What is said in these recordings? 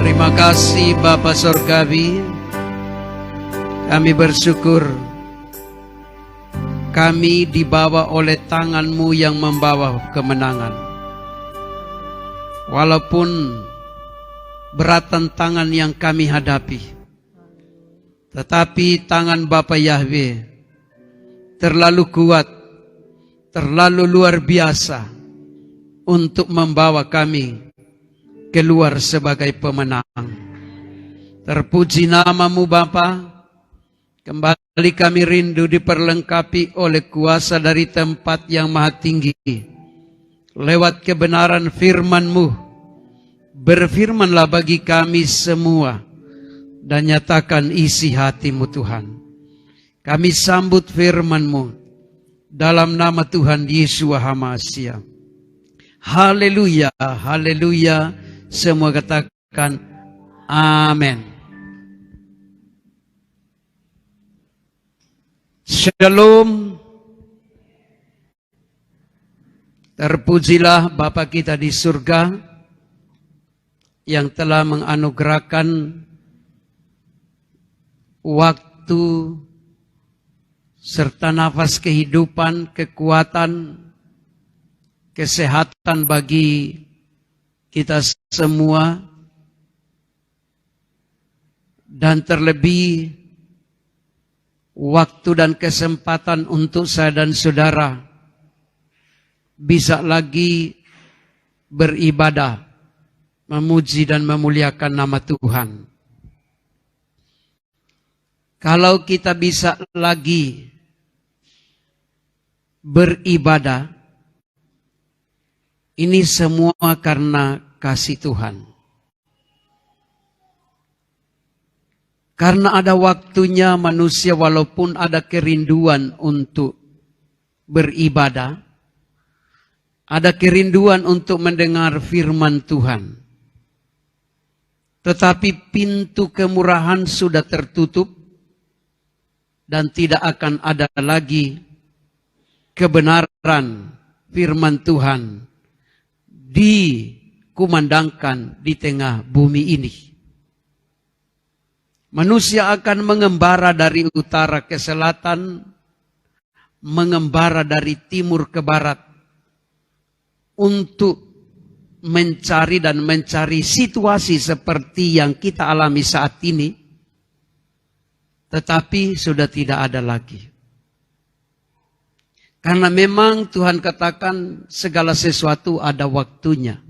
Terima kasih Bapa Sorgawi, kami bersyukur kami dibawa oleh tangan-Mu yang membawa kemenangan. Walaupun berat tantangan yang kami hadapi, tetapi tangan Bapa Yahweh terlalu kuat, terlalu luar biasa untuk membawa kami keluar sebagai pemenang. Terpuji nama-Mu Bapa. Kembali kami rindu diperlengkapi oleh kuasa dari tempat yang maha tinggi. Lewat kebenaran firman-Mu, berfirmanlah bagi kami semua dan nyatakan isi hati-Mu Tuhan. Kami sambut firman-Mu dalam nama Tuhan Yesus HaMashiach. Haleluya, haleluya. Semua katakan amin. Shalom. Terpujilah Bapa kita di surga yang telah menganugerahkan waktu serta nafas kehidupan, kekuatan, kesehatan bagi kita semua, dan terlebih waktu dan kesempatan untuk saya dan saudara bisa lagi beribadah, memuji dan memuliakan nama Tuhan. Kalau kita bisa lagi beribadah, ini semua karena kasih Tuhan. Karena ada waktunya manusia walaupun ada kerinduan untuk beribadah, ada kerinduan untuk mendengar firman Tuhan. Tetapi pintu kemurahan sudah tertutup dan tidak akan ada lagi kebenaran firman Tuhan dikumandangkan di tengah bumi ini. Manusia akan mengembara dari utara ke selatan, mengembara dari timur ke barat untuk mencari situasi seperti yang kita alami saat ini, tetapi sudah tidak ada lagi. Karena memang Tuhan katakan segala sesuatu ada waktunya.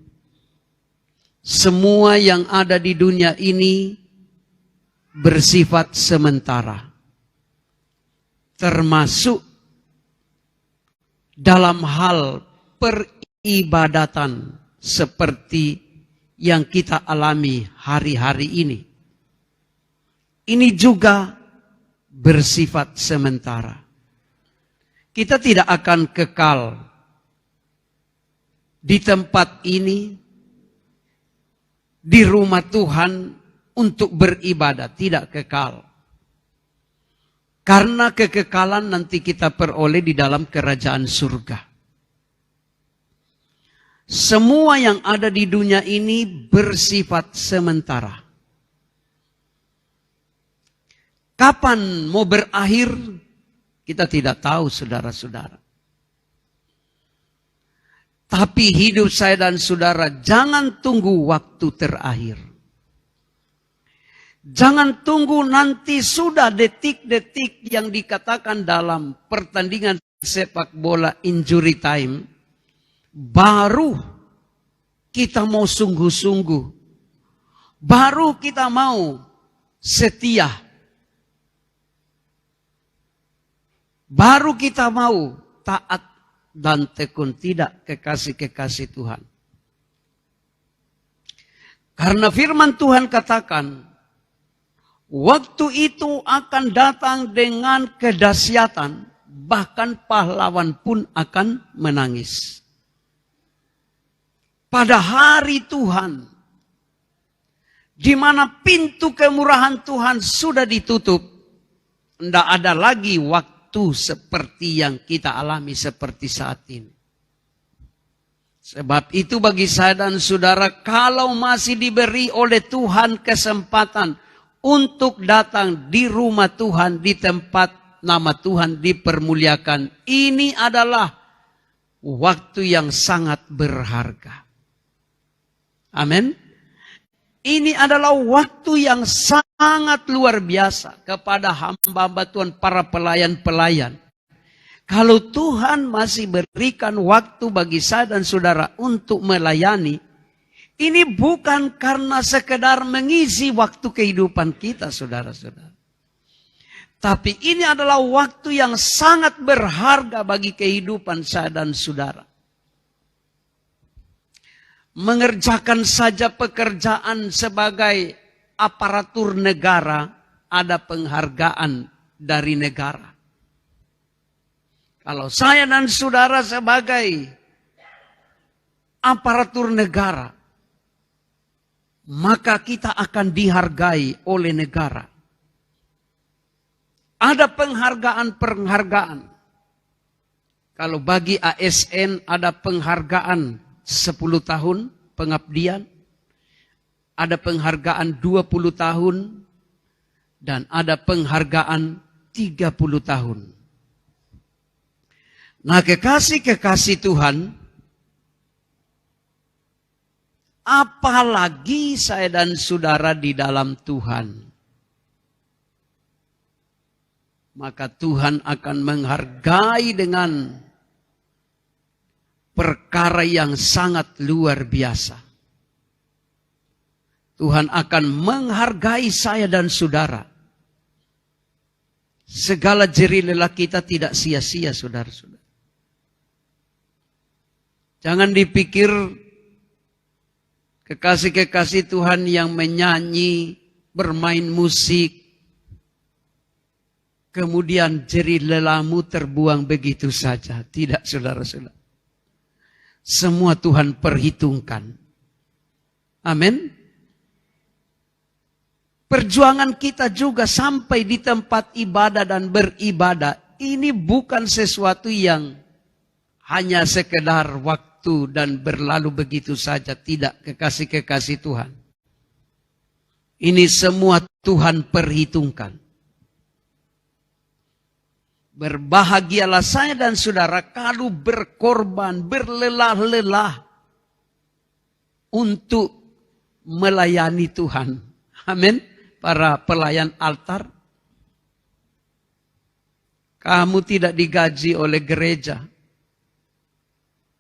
Semua yang ada di dunia ini bersifat sementara. Termasuk dalam hal peribadatan seperti yang kita alami hari-hari ini. Ini juga bersifat sementara. Kita tidak akan kekal di tempat ini, di rumah Tuhan untuk beribadah, tidak kekal. Karena kekekalan nanti kita peroleh di dalam kerajaan surga. Semua yang ada di dunia ini bersifat sementara. Kapan mau berakhir? Kita tidak tahu, saudara-saudara. Tapi hidup saya dan saudara, jangan tunggu waktu terakhir. Jangan tunggu nanti sudah detik-detik yang dikatakan dalam pertandingan sepak bola injury time, baru kita mau sungguh-sungguh. Baru kita mau setia. Baru kita mau taat dan tekun, tidak kekasih-kekasih Tuhan. Karena firman Tuhan katakan, waktu itu akan datang dengan kedahsyatan, bahkan pahlawan pun akan menangis. Pada hari Tuhan, di mana pintu kemurahan Tuhan sudah ditutup, tidak ada lagi waktu seperti yang kita alami seperti saat ini. Sebab itu bagi saya dan saudara, kalau masih diberi oleh Tuhan kesempatan untuk datang di rumah Tuhan, di tempat nama Tuhan dipermuliakan, ini adalah waktu yang sangat berharga. Amin. Ini adalah waktu yang sangat luar biasa kepada hamba-hamba Tuhan, para pelayan-pelayan. Kalau Tuhan masih berikan waktu bagi saya dan saudara untuk melayani, ini bukan karena sekedar mengisi waktu kehidupan kita, saudara-saudara. Tapi ini adalah waktu yang sangat berharga bagi kehidupan saya dan saudara. Mengerjakan saja pekerjaan sebagai aparatur negara, ada penghargaan dari negara. Kalau saya dan saudara sebagai aparatur negara, maka kita akan dihargai oleh negara. Ada penghargaan-penghargaan. Kalau bagi ASN ada penghargaan 10 tahun pengabdian, ada penghargaan 20 tahun, dan ada penghargaan 30 tahun. Nah, kekasih-kekasih Tuhan, apalagi saya dan saudara di dalam Tuhan, maka Tuhan akan menghargai dengan perkara yang sangat luar biasa. Tuhan akan menghargai saya dan saudara. Segala jerih lelah kita tidak sia-sia, saudara-saudara. Jangan dipikir kekasih-kekasih Tuhan yang menyanyi, bermain musik, kemudian jerih lelahmu terbuang begitu saja. Tidak, saudara-saudara. Semua Tuhan perhitungkan. Amin. Perjuangan kita juga sampai di tempat ibadah dan beribadah, ini bukan sesuatu yang hanya sekedar waktu dan berlalu begitu saja. Tidak, kekasih-kekasih Tuhan. Ini semua Tuhan perhitungkan. Berbahagialah saya dan saudara kalau berkorban, berlelah-lelah untuk melayani Tuhan. Amin. Para pelayan altar. Kamu tidak digaji oleh gereja.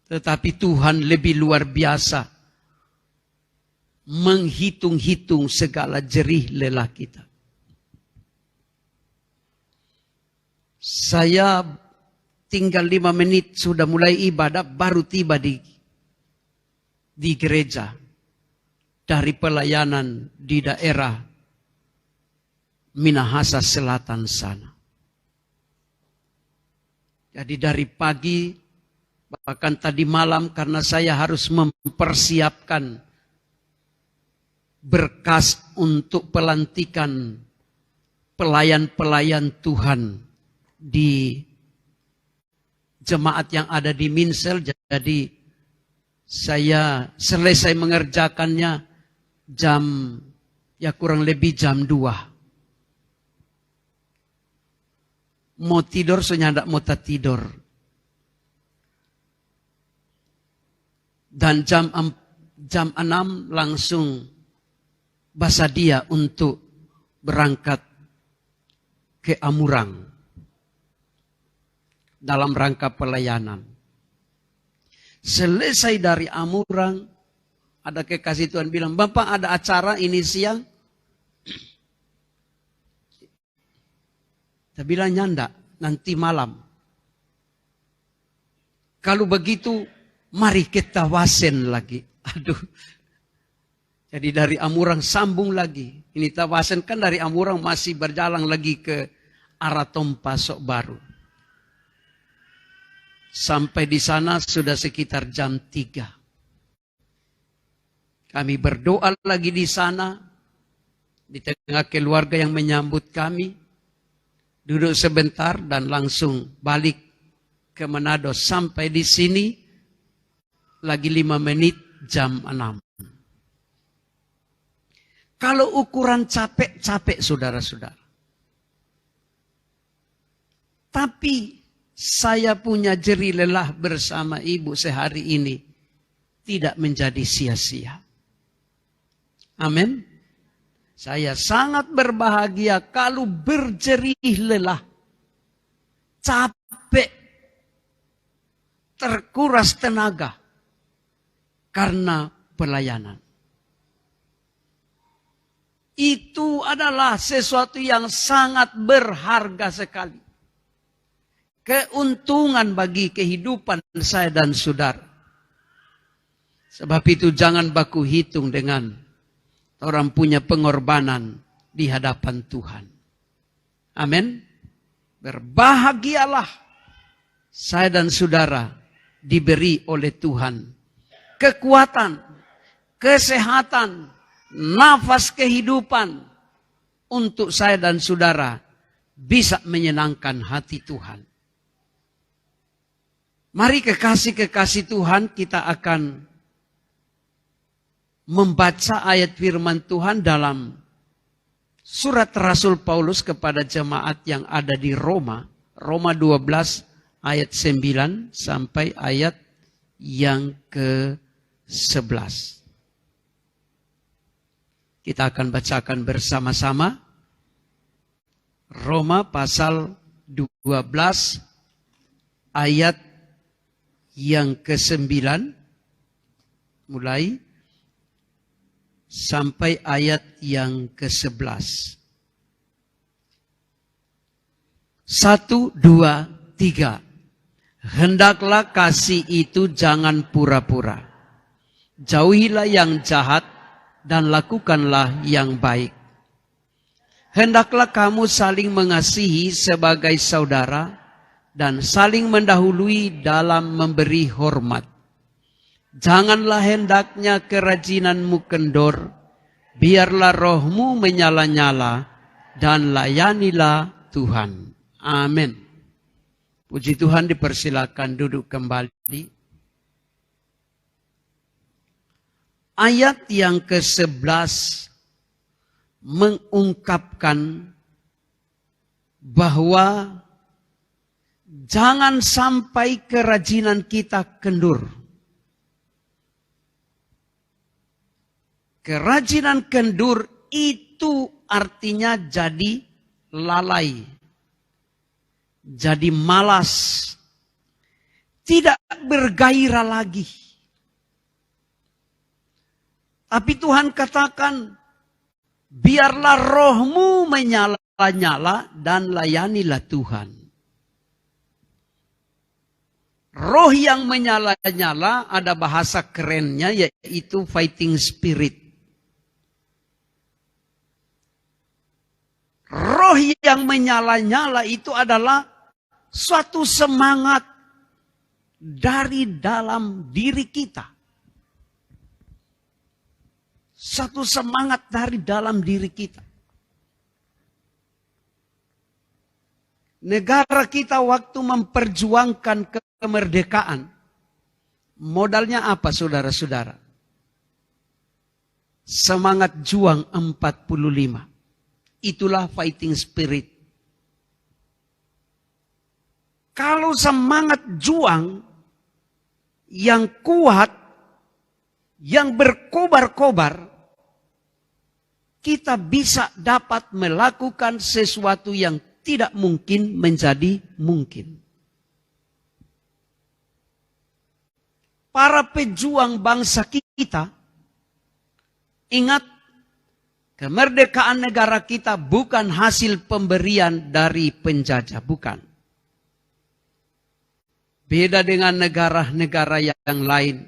Tetapi Tuhan lebih luar biasa menghitung-hitung segala jerih lelah kita. Saya tinggal 5 menit sudah mulai ibadah, baru tiba di gereja dari pelayanan di daerah Minahasa Selatan sana. Jadi dari pagi, bahkan tadi malam, karena saya harus mempersiapkan berkas untuk pelantikan pelayan-pelayan Tuhan di jemaat yang ada di Minsel. Jadi saya selesai mengerjakannya kurang lebih jam 2. Mau tidur, saya tidak mau tidur. Dan jam 6 langsung basadia untuk berangkat ke Amurang dalam rangka pelayanan. Selesai dari Amurang, ada kekasih Tuhan bilang, "Bapak ada acara ini siang?" Saya bilang, "Nyanda, nanti malam." Kalau begitu, mari kita wasen lagi. Aduh. Jadi dari Amurang sambung lagi. Ini Tawasen kan dari Amurang masih berjalan lagi ke arah Tompa Sok Baru. Sampai di sana sudah sekitar jam 3. Kami berdoa lagi di sana. Di tengah keluarga yang menyambut kami. Duduk sebentar dan langsung balik ke Manado. Sampai di sini lagi 5 menit jam 6. Kalau ukuran capek saudara-saudara. Tapi saya punya jerih lelah bersama ibu sehari ini tidak menjadi sia-sia. Amin. Saya sangat berbahagia kalau berjerih lelah, capek, terkuras tenaga karena pelayanan. Itu adalah sesuatu yang sangat berharga sekali. Keuntungan bagi kehidupan saya dan saudara. Sebab itu jangan baku hitung dengan orang punya pengorbanan di hadapan Tuhan. Amin. Berbahagialah saya dan saudara diberi oleh Tuhan kekuatan, kesehatan, nafas kehidupan untuk saya dan saudara bisa menyenangkan hati Tuhan. Mari kekasih-kekasih Tuhan, kita akan membaca ayat firman Tuhan dalam surat Rasul Paulus kepada jemaat yang ada di Roma. Roma 12 ayat 9 sampai ayat yang ke-11. Kita akan bacakan bersama-sama. Roma pasal 12 ayat yang ke-9 mulai sampai ayat yang ke-11. 1, 2, 3. Hendaklah kasih itu jangan pura-pura. Jauhilah yang jahat dan lakukanlah yang baik. Hendaklah kamu saling mengasihi sebagai saudara dan saling mendahului dalam memberi hormat. Janganlah hendaknya kerajinanmu kendor, biarlah rohmu menyala-nyala dan layanilah Tuhan. Amin. Puji Tuhan, dipersilakan duduk kembali. Ayat yang ke-11 mengungkapkan bahwa jangan sampai kerajinan kita kendur. Kerajinan kendur itu artinya jadi lalai, jadi malas, tidak bergairah lagi. Tapi Tuhan katakan, biarlah rohmu menyala-nyala dan layanilah Tuhan. Roh yang menyala-nyala ada bahasa kerennya yaitu fighting spirit. Roh yang menyala-nyala itu adalah suatu semangat dari dalam diri kita. Satu semangat dari dalam diri kita. Negara kita waktu memperjuangkan kemerdekaan, modalnya apa saudara-saudara? Semangat juang 45. Itulah fighting spirit. Kalau semangat juang yang kuat, yang berkobar-kobar, kita bisa dapat melakukan sesuatu yang tidak mungkin menjadi mungkin. Para pejuang bangsa kita, ingat, kemerdekaan negara kita bukan hasil pemberian dari penjajah, bukan. Beda dengan negara-negara yang lain.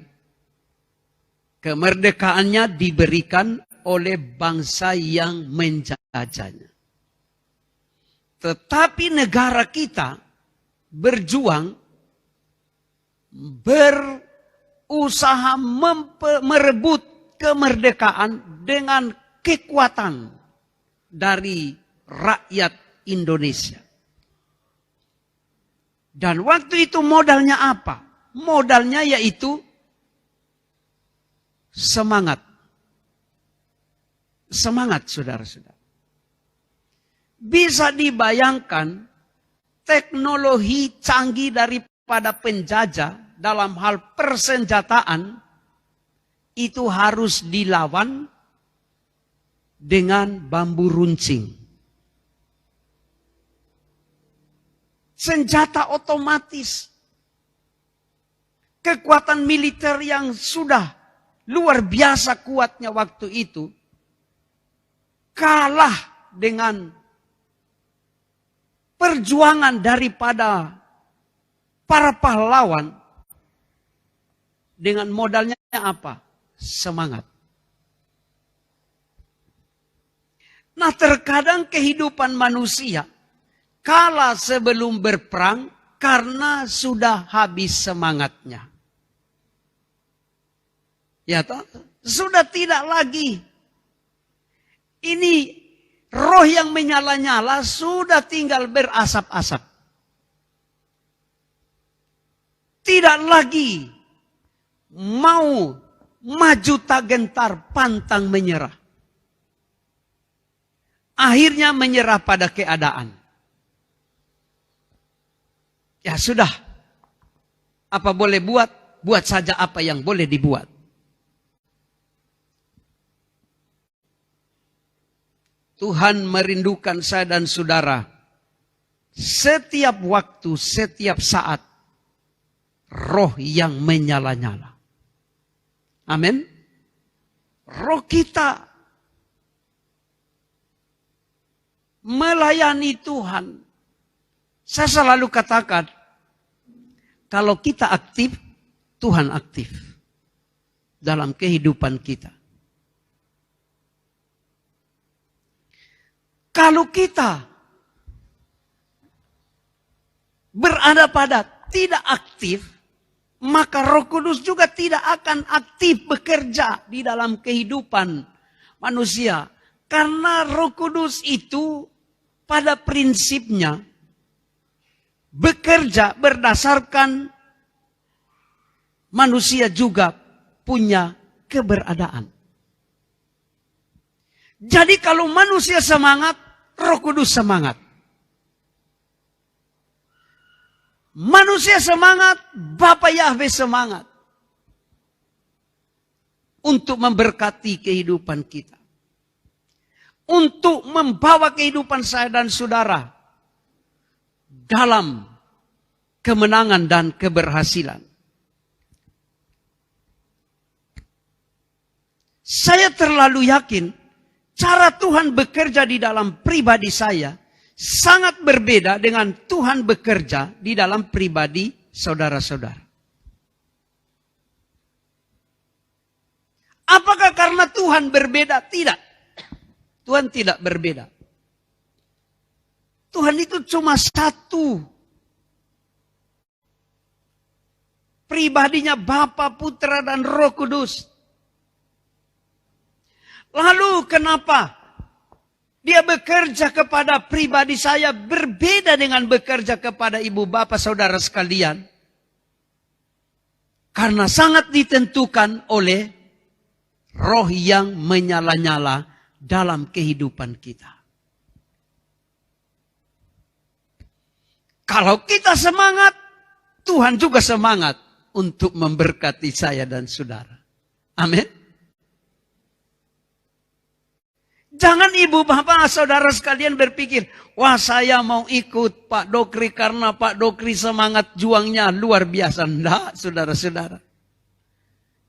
Kemerdekaannya diberikan oleh bangsa yang menjajahnya. Tetapi negara kita berjuang, berusaha merebut kemerdekaan dengan kekuatan dari rakyat Indonesia. Dan waktu itu modalnya apa? Modalnya yaitu semangat. Semangat, saudara-saudara. Bisa dibayangkan teknologi canggih daripada penjajah dalam hal persenjataan itu harus dilawan dengan bambu runcing. Senjata otomatis. Kekuatan militer yang sudah luar biasa kuatnya waktu itu kalah dengan perjuangan daripada para pahlawan dengan modalnya apa? Semangat. Nah, terkadang kehidupan manusia kalah sebelum berperang karena sudah habis semangatnya. Ya toh? Sudah tidak lagi. Ini roh yang menyala-nyala sudah tinggal berasap-asap. Tidak lagi mau maju tak gentar, pantang menyerah. Akhirnya menyerah pada keadaan. Ya sudah. Apa boleh buat? Buat saja apa yang boleh dibuat. Tuhan merindukan saya dan saudara. Setiap waktu, setiap saat. Roh yang menyala-nyala. Amin. Roh kita melayani Tuhan. Saya selalu katakan, kalau kita aktif, Tuhan aktif dalam kehidupan kita. Kalau kita berada pada tidak aktif, maka Roh Kudus juga tidak akan aktif bekerja di dalam kehidupan manusia. Karena Roh Kudus itu pada prinsipnya bekerja berdasarkan manusia juga punya keberadaan. Jadi kalau manusia semangat, Roh Kudus semangat. Manusia semangat, Bapa Yahweh semangat. Untuk memberkati kehidupan kita. Untuk membawa kehidupan saya dan saudara dalam kemenangan dan keberhasilan. Saya terlalu yakin cara Tuhan bekerja di dalam pribadi saya sangat berbeda dengan Tuhan bekerja di dalam pribadi saudara-saudara. Apakah karena Tuhan berbeda? Tidak. Tuhan tidak berbeda. Tuhan itu cuma satu. Pribadinya Bapa, Putra, dan Roh Kudus. Lalu kenapa dia bekerja kepada pribadi saya berbeda dengan bekerja kepada ibu bapak saudara sekalian? Karena sangat ditentukan oleh roh yang menyala-nyala dalam kehidupan kita. Kalau kita semangat, Tuhan juga semangat untuk memberkati saya dan saudara. Amin. Jangan ibu bapak saudara sekalian berpikir, wah saya mau ikut Pak Dokri karena Pak Dokri semangat juangnya luar biasa. Enggak, saudara-saudara.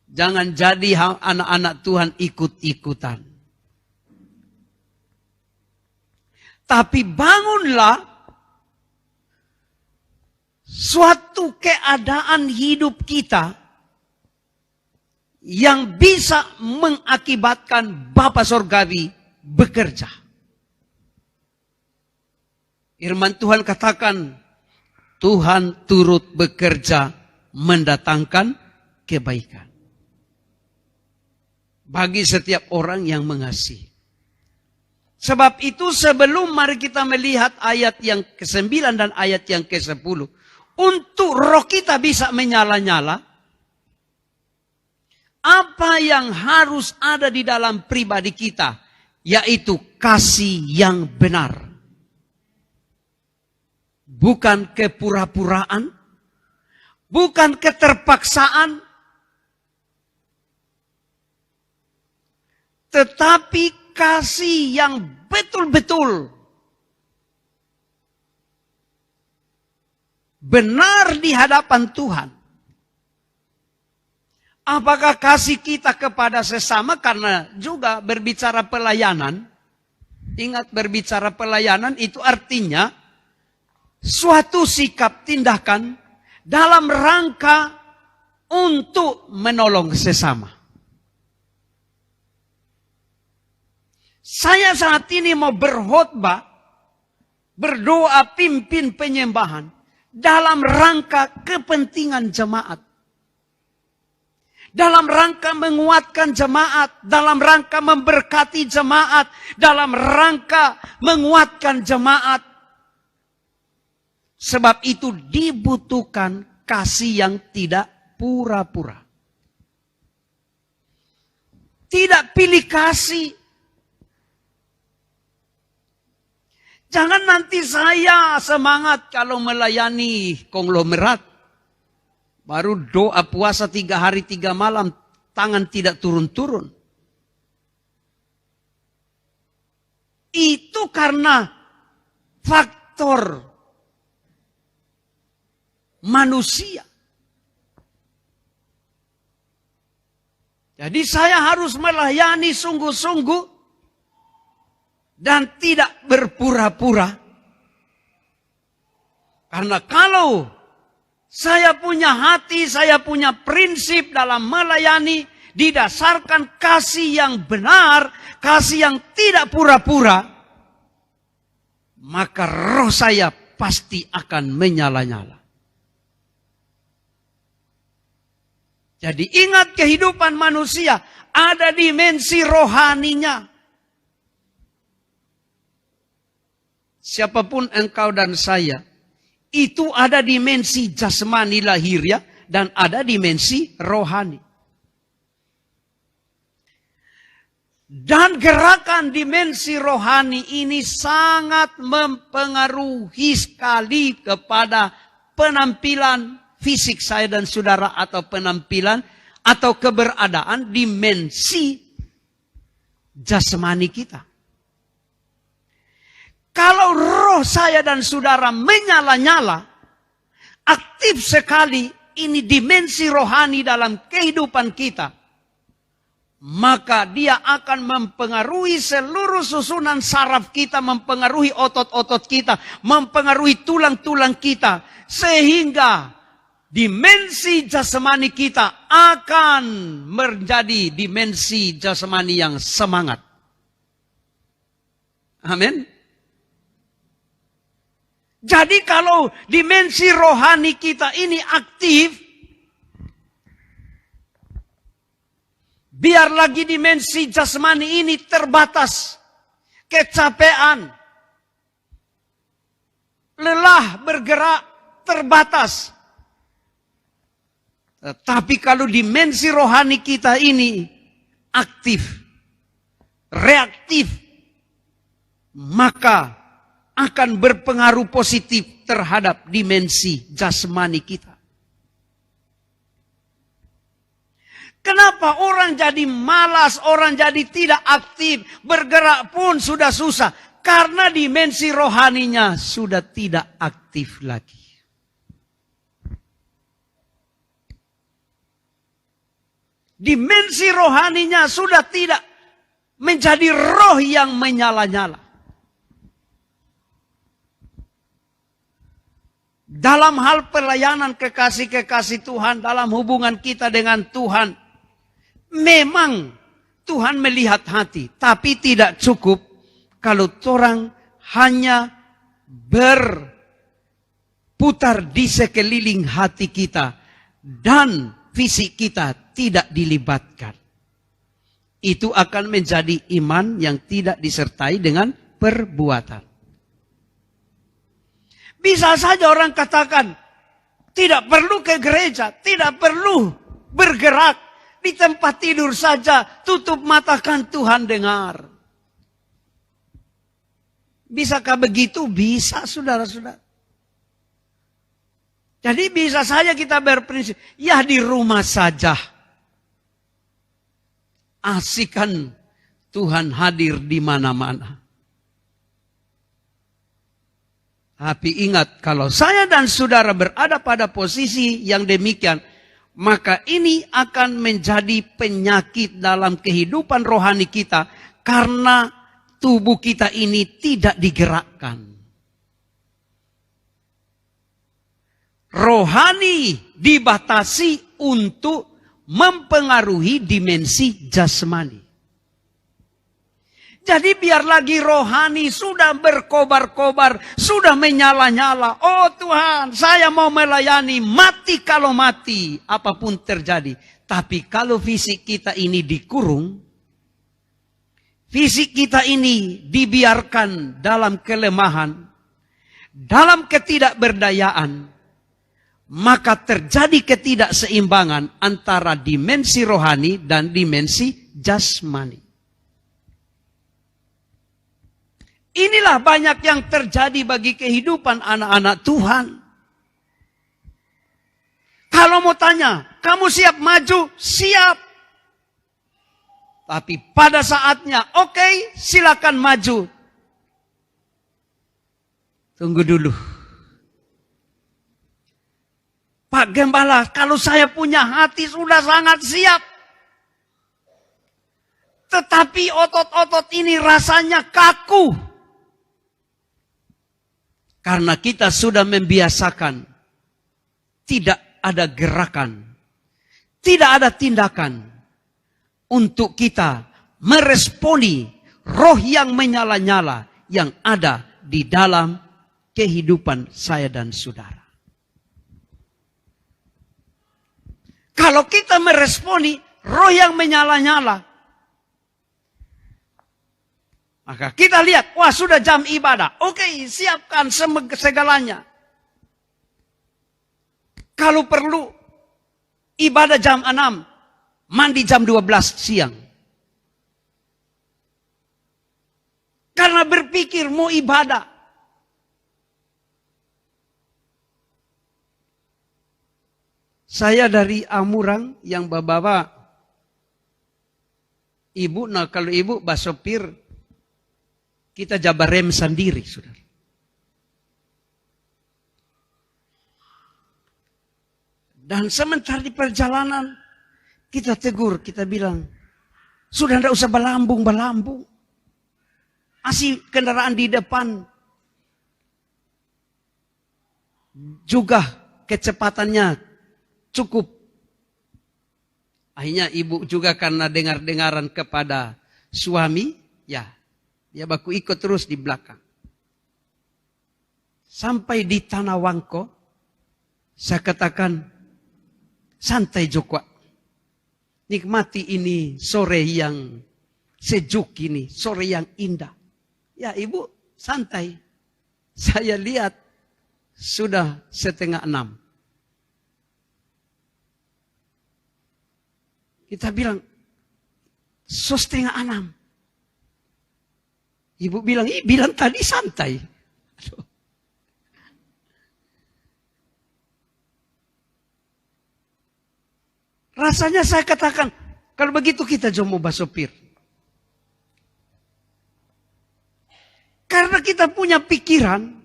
Jangan jadi anak-anak Tuhan ikut-ikutan. Tapi bangunlah suatu keadaan hidup kita yang bisa mengakibatkan Bapa Sorgawi bekerja. Firman Tuhan katakan, Tuhan turut bekerja mendatangkan kebaikan bagi setiap orang yang mengasihi. Sebab itu sebelum mari kita melihat ayat yang ke-9 dan ayat yang ke-10, untuk roh kita bisa menyala-nyala, apa yang harus ada di dalam pribadi kita, yaitu kasih yang benar. Bukan kepura-puraan, bukan keterpaksaan, tetapi kasih yang betul-betul benar di hadapan Tuhan. Apakah kasih kita kepada sesama, karena juga berbicara pelayanan. Ingat, berbicara pelayanan itu artinya suatu sikap tindakan dalam rangka untuk menolong sesama. Saya saat ini mau berkhotbah, berdoa pimpin penyembahan dalam rangka kepentingan jemaat. Dalam rangka menguatkan jemaat, dalam rangka memberkati jemaat, dalam rangka menguatkan jemaat. Sebab itu dibutuhkan kasih yang tidak pura-pura. Tidak pilih kasih. Jangan nanti saya semangat kalau melayani konglomerat. Baru doa puasa 3 hari 3 malam, tangan tidak turun-turun. Itu karena faktor manusia. Jadi saya harus melayani sungguh-sungguh dan tidak berpura-pura. Karena kalau saya punya hati, saya punya prinsip dalam melayani didasarkan kasih yang benar, kasih yang tidak pura-pura, maka roh saya pasti akan menyala-nyala. Jadi ingat, kehidupan manusia ada dimensi rohaninya. Siapapun engkau dan saya, itu ada dimensi jasmani lahiriah dan ada dimensi rohani. Dan gerakan dimensi rohani ini sangat mempengaruhi sekali kepada penampilan fisik saya dan saudara, atau penampilan atau keberadaan dimensi jasmani kita. Kalau roh saya dan saudara menyala-nyala, aktif sekali ini dimensi rohani dalam kehidupan kita, maka dia akan mempengaruhi seluruh susunan saraf kita, mempengaruhi otot-otot kita, mempengaruhi tulang-tulang kita, sehingga dimensi jasmani kita akan menjadi dimensi jasmani yang semangat. Amin. Jadi kalau dimensi rohani kita ini aktif, biar lagi dimensi jasmani ini terbatas, kecapean, lelah bergerak, terbatas. Tapi kalau dimensi rohani kita ini aktif, reaktif, maka akan berpengaruh positif terhadap dimensi jasmani kita. Kenapa orang jadi malas, orang jadi tidak aktif, bergerak pun sudah susah? Karena dimensi rohaninya sudah tidak aktif lagi. Dimensi rohaninya sudah tidak menjadi roh yang menyala-nyala. Dalam hal pelayanan kekasih-kekasih Tuhan, dalam hubungan kita dengan Tuhan, memang Tuhan melihat hati, tapi tidak cukup kalau orang hanya berputar di sekeliling hati kita dan fisik kita tidak dilibatkan. Itu akan menjadi iman yang tidak disertai dengan perbuatan. Bisa saja orang katakan, tidak perlu ke gereja, tidak perlu bergerak, Di tempat tidur saja, tutup mata kan Tuhan dengar. Bisakah begitu? Bisa, saudara-saudara. Jadi bisa saja kita berprinsip, ya di rumah saja. Asikan Tuhan hadir di mana-mana. Tapi ingat, kalau saya dan saudara berada pada posisi yang demikian, maka ini akan menjadi penyakit dalam kehidupan rohani kita, karena tubuh kita ini tidak digerakkan. Rohani dibatasi untuk mempengaruhi dimensi jasmani. Jadi biar lagi rohani sudah berkobar-kobar, sudah menyala-nyala. Oh Tuhan, saya mau melayani, mati kalau mati, apapun terjadi. Tapi kalau fisik kita ini dikurung, fisik kita ini dibiarkan dalam kelemahan, dalam ketidakberdayaan, maka terjadi ketidakseimbangan antara dimensi rohani dan dimensi jasmani. Inilah banyak yang terjadi bagi kehidupan anak-anak Tuhan. Kalau mau tanya, kamu siap maju? Siap. Tapi pada saatnya, oke, silakan maju. Tunggu dulu. Pak Gembala, kalau saya punya hati sudah sangat siap. Tetapi otot-otot ini rasanya kaku. Karena kita sudah membiasakan, tidak ada gerakan, tidak ada tindakan untuk kita meresponi roh yang menyala-nyala yang ada di dalam kehidupan saya dan saudara. Kalau kita meresponi roh yang menyala-nyala, maka kita lihat, wah sudah jam ibadah. Oke, siapkan segalanya. Kalau perlu, ibadah jam 6, mandi jam 12 siang. Karena berpikir mau ibadah. Saya dari Amurang yang bawa ibu, nah kalau ibu basopir, kita jabar rem sendiri, saudara. Dan sementara di perjalanan, kita tegur, kita bilang, sudah tidak usah berlambung-berlambung. Masih kendaraan di depan. Juga kecepatannya cukup. Akhirnya ibu juga karena dengar-dengaran kepada suami, ya. Dia baku ikut terus di belakang. Sampai di Tanah Wangko, saya katakan, santai Joko. Nikmati ini sore yang sejuk ini, sore yang indah. Ya ibu, santai. Saya lihat sudah 5:30. Kita bilang, 5:30. Ibu bilang, bilang tadi santai. Aduh. Rasanya saya katakan, kalau begitu kita jomo basopir. Karena kita punya pikiran,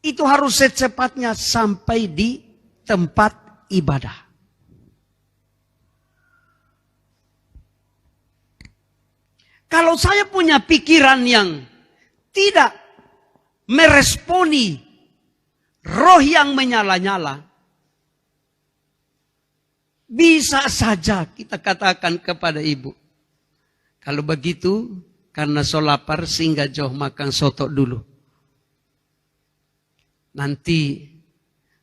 itu harus secepatnya sampai di tempat ibadah. Kalau saya punya pikiran yang tidak meresponi roh yang menyala-nyala, bisa saja kita katakan kepada ibu, kalau begitu karena so lapar sehingga jauh makan soto dulu. Nanti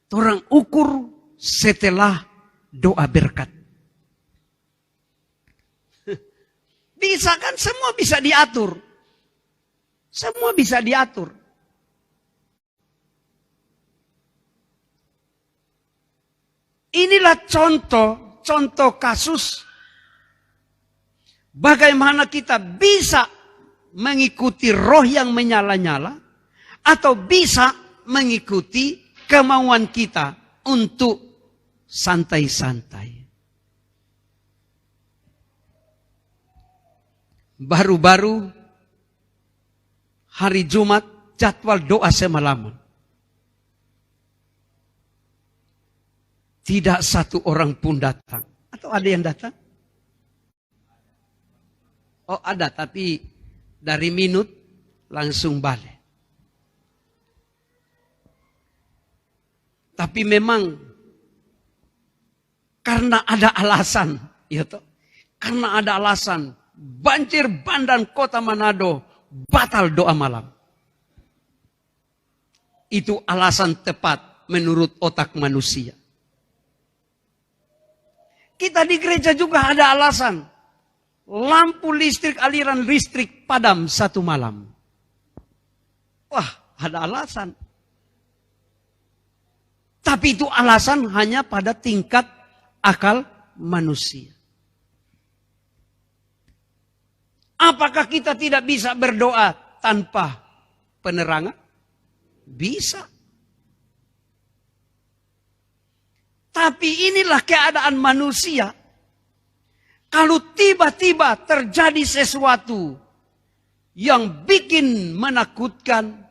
orang ukur setelah doa berkat. Bisa kan, semua bisa diatur. Semua bisa diatur. Inilah contoh contoh kasus bagaimana kita bisa mengikuti roh yang menyala-nyala atau bisa mengikuti kemauan kita untuk santai-santai. Baru-baru hari Jumat jadwal doa semalaman. Tidak satu orang pun datang. Atau ada yang datang? Oh ada, tapi dari minut langsung balik. Tapi memang karena ada alasan, ya toh? Karena ada alasan, banjir bandang kota Manado batal doa malam. Itu alasan tepat menurut otak manusia. Kita di gereja juga ada alasan. Lampu listrik, aliran listrik padam satu malam. Wah, ada alasan. Tapi itu alasan hanya pada tingkat akal manusia. Apakah kita tidak bisa berdoa tanpa penerangan? Bisa. Tapi inilah keadaan manusia. Kalau tiba-tiba terjadi sesuatu yang bikin menakutkan,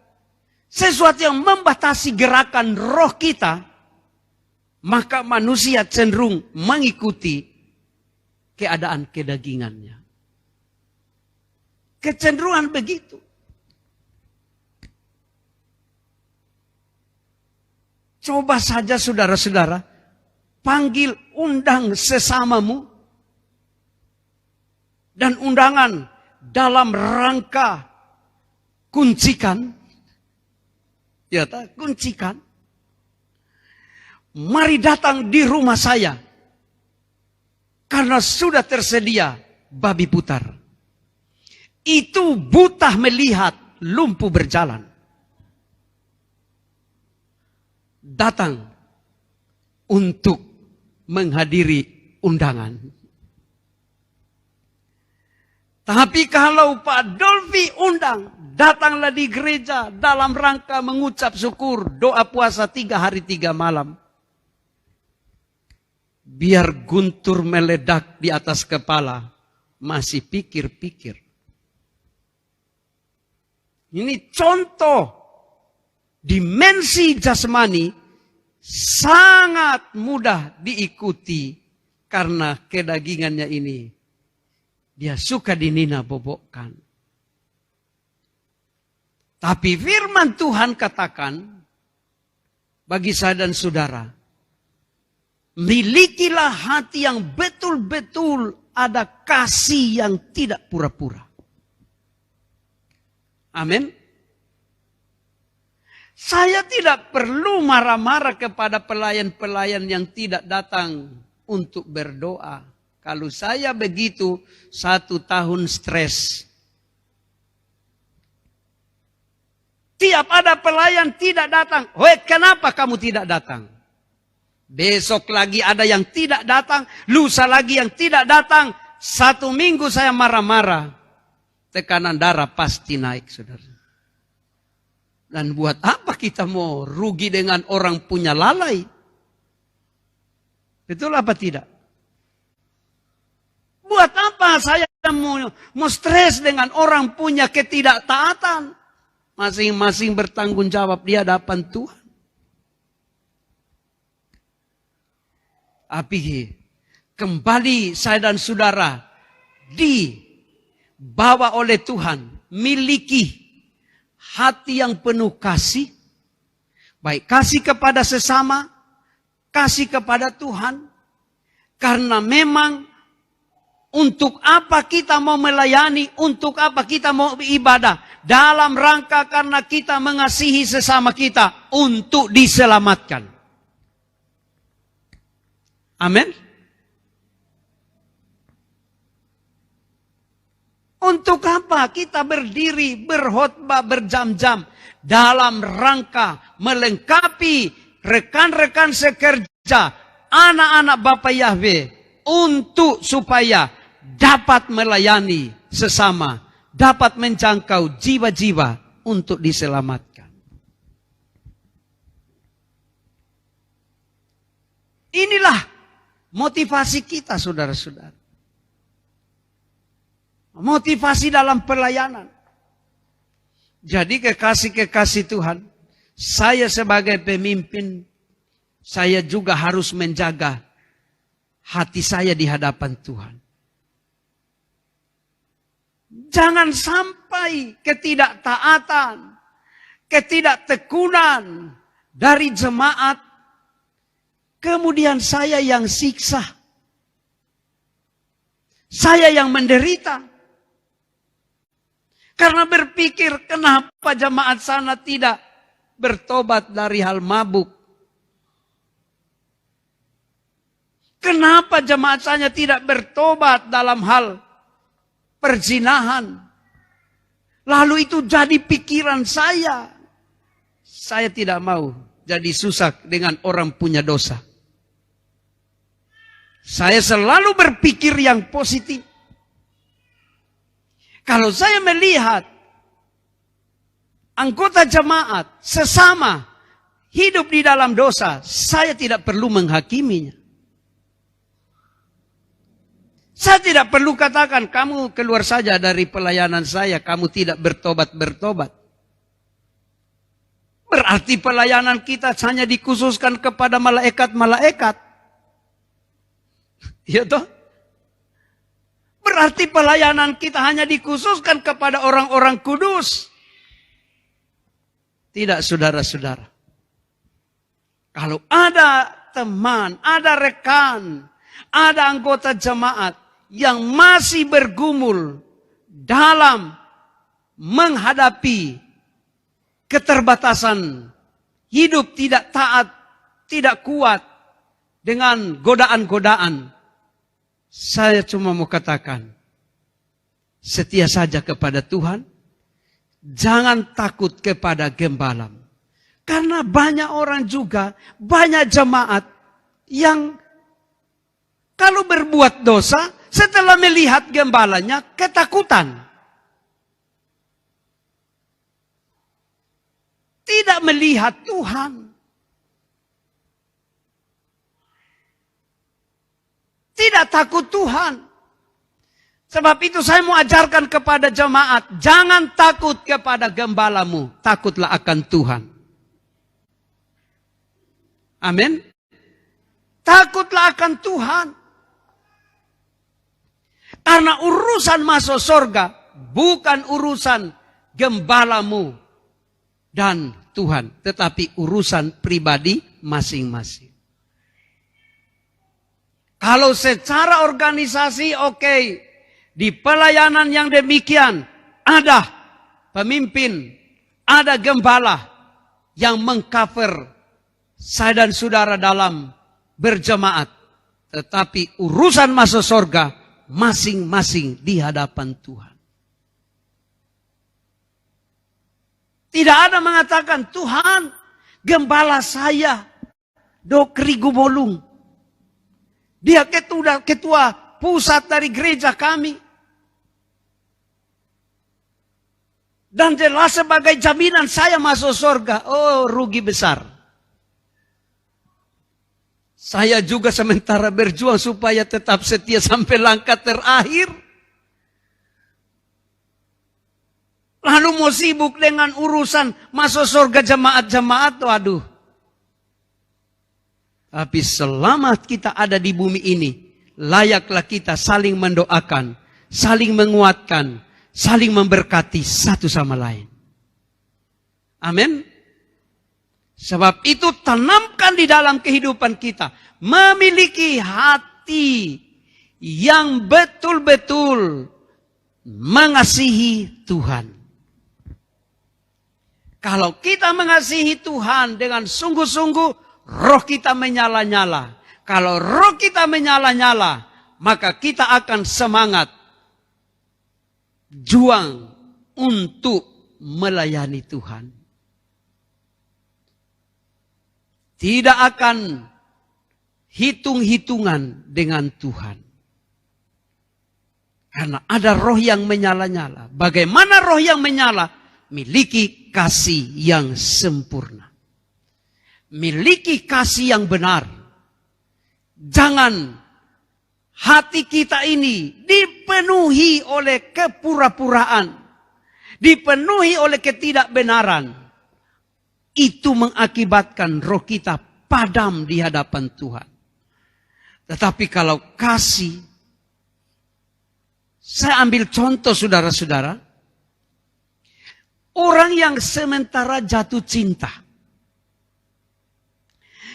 sesuatu yang membatasi gerakan roh kita, maka manusia cenderung mengikuti keadaan kedagingannya. Kecenderungan begitu. Coba saja saudara-saudara, panggil undang sesamamu. Dan undangan dalam rangka kuncikan. Ya, kuncikan. Mari datang di rumah saya. Karena sudah tersedia babi putar. Itu buta melihat, lumpuh berjalan. Datang untuk menghadiri undangan. Tapi kalau Pak Dolfi undang, datanglah di gereja dalam rangka mengucap syukur, doa puasa 3 hari 3 malam. Biar guntur meledak di atas kepala, masih pikir-pikir. Ini contoh dimensi jasmani sangat mudah diikuti karena kedagingannya ini. Dia suka dinina bobokkan. Tapi firman Tuhan katakan, bagi saya dan saudara, milikilah hati yang betul-betul ada kasih yang tidak pura-pura. Amin. Saya tidak perlu marah-marah kepada pelayan-pelayan yang tidak datang untuk berdoa. Kalau saya begitu, 1 tahun stres. Tiap ada pelayan tidak datang. Weh, kenapa kamu tidak datang? Besok lagi ada yang tidak datang. Lusa lagi yang tidak datang. 1 minggu saya marah-marah. Tekanan darah pasti naik, saudara. Dan buat apa kita mau rugi dengan orang punya lalai? Betul apa tidak? Buat apa saya mau stres dengan orang punya ketidaktaatan? Masing-masing bertanggung jawab di hadapan Tuhan. Tapi kembali saya dan saudara dibawa oleh Tuhan, miliki hati yang penuh kasih, baik kasih kepada sesama, kasih kepada Tuhan, karena memang untuk apa kita mau melayani, untuk apa kita mau beribadah, dalam rangka karena kita mengasihi sesama kita untuk diselamatkan. Amin. Untuk apa kita berdiri, berkhotbah berjam-jam dalam rangka melengkapi rekan-rekan sekerja, anak-anak Bapak Yahweh untuk supaya dapat melayani sesama, dapat menjangkau jiwa-jiwa untuk diselamatkan. Inilah motivasi kita, saudara-saudara. Motivasi dalam pelayanan. Jadi kekasih-kekasih Tuhan, saya sebagai pemimpin, saya juga harus menjaga hati saya di hadapan Tuhan. Jangan sampai ketidaktaatan, ketidaktekunan dari jemaat, kemudian saya yang siksa. Saya yang menderita. Karena berpikir kenapa jemaat sana tidak bertobat dari hal mabuk. Kenapa jemaat sana tidak bertobat dalam hal perzinahan. Lalu itu jadi pikiran saya. Saya tidak mau jadi susah dengan orang punya dosa. Saya selalu berpikir yang positif. Kalau saya melihat anggota jemaat sesama hidup di dalam dosa, saya tidak perlu menghakiminya. Saya tidak perlu katakan, kamu keluar saja dari pelayanan saya, kamu tidak bertobat-bertobat. Berarti pelayanan kita hanya dikhususkan kepada malaikat-malaikat. Ya toh? Berarti pelayanan kita hanya dikhususkan kepada orang-orang kudus. Tidak, saudara-saudara. Kalau ada teman, ada rekan, ada anggota jemaat yang masih bergumul dalam menghadapi keterbatasan hidup tidak taat, tidak kuat dengan godaan-godaan, saya cuma mau katakan, setia saja kepada Tuhan, jangan takut kepada gembalamu. Karena banyak orang juga, banyak jemaat yang kalau berbuat dosa, setelah melihat gembalanya, ketakutan. Tidak melihat Tuhan. Tidak takut Tuhan. Sebab itu saya mau ajarkan kepada jemaat, jangan takut kepada gembalamu, takutlah akan Tuhan. Amin. Takutlah akan Tuhan. Karena urusan masuk surga bukan urusan gembalamu dan Tuhan, tetapi urusan pribadi masing-masing. Kalau secara organisasi oke, di pelayanan yang demikian ada pemimpin, ada gembala yang mengcover saya dan saudara dalam berjemaat. Tetapi urusan masuk surga masing-masing di hadapan Tuhan. Tidak ada mengatakan, Tuhan, gembala saya, Dok Rigo Bolung. Dia ketua pusat dari gereja kami. Dan jelas sebagai jaminan saya masuk surga. Oh, rugi besar. Saya juga sementara berjuang supaya tetap setia sampai langkah terakhir. Lalu mau sibuk dengan urusan masuk surga jemaat-jemaat. Waduh. Tapi selama kita ada di bumi ini, layaklah kita saling mendoakan, saling menguatkan, saling memberkati satu sama lain. Amin. Sebab itu tanamkan di dalam kehidupan kita, memiliki hati yang betul-betul mengasihi Tuhan. Kalau kita mengasihi Tuhan dengan sungguh-sungguh, roh kita menyala-nyala. Kalau roh kita menyala-nyala, maka kita akan semangat juang untuk melayani Tuhan. Tidak akan hitung-hitungan dengan Tuhan. Karena ada roh yang menyala-nyala. Bagaimana roh yang menyala? Miliki kasih yang sempurna. Miliki kasih yang benar. Jangan hati kita ini dipenuhi oleh kepura-puraan. Dipenuhi oleh ketidakbenaran. Itu mengakibatkan roh kita padam di hadapan Tuhan. Tetapi kalau kasih, saya ambil contoh saudara-saudara. Orang yang sementara jatuh cinta.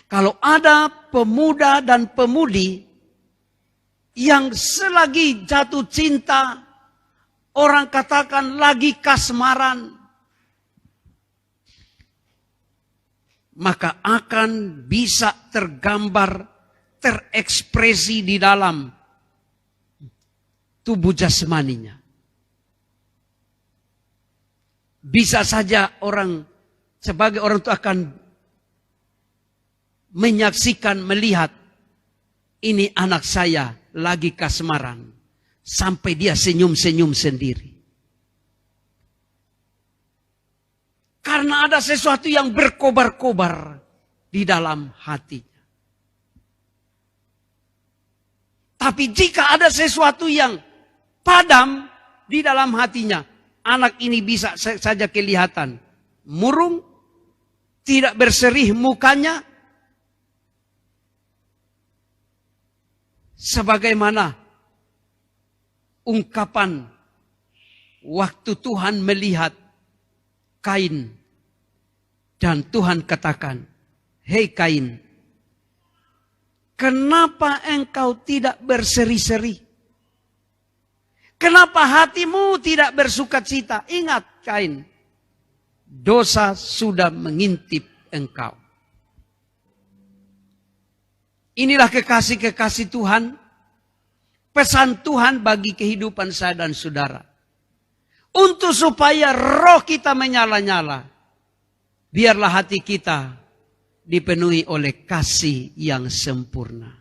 Kalau ada pemuda dan pemudi yang selagi jatuh cinta, orang katakan lagi kasmaran, maka akan bisa tergambar, terekspresi di dalam tubuh jasmaninya. Bisa saja sebagai orang itu akan menyaksikan, melihat, ini anak saya lagi kasmaran. Sampai dia senyum-senyum sendiri. Karena ada sesuatu yang berkobar-kobar di dalam hatinya. Tapi jika ada sesuatu yang padam di dalam hatinya, anak ini bisa saja kelihatan murung, tidak berserih mukanya, sebagaimana ungkapan waktu Tuhan melihat Kain dan Tuhan katakan, "Hei Kain, kenapa engkau tidak berseri-seri? Kenapa hatimu tidak bersukacita? Ingat Kain, dosa sudah mengintip engkau." Inilah kekasih-kekasih Tuhan, pesan Tuhan bagi kehidupan saya dan saudara. Untuk supaya roh kita menyala-nyala, biarlah hati kita dipenuhi oleh kasih yang sempurna.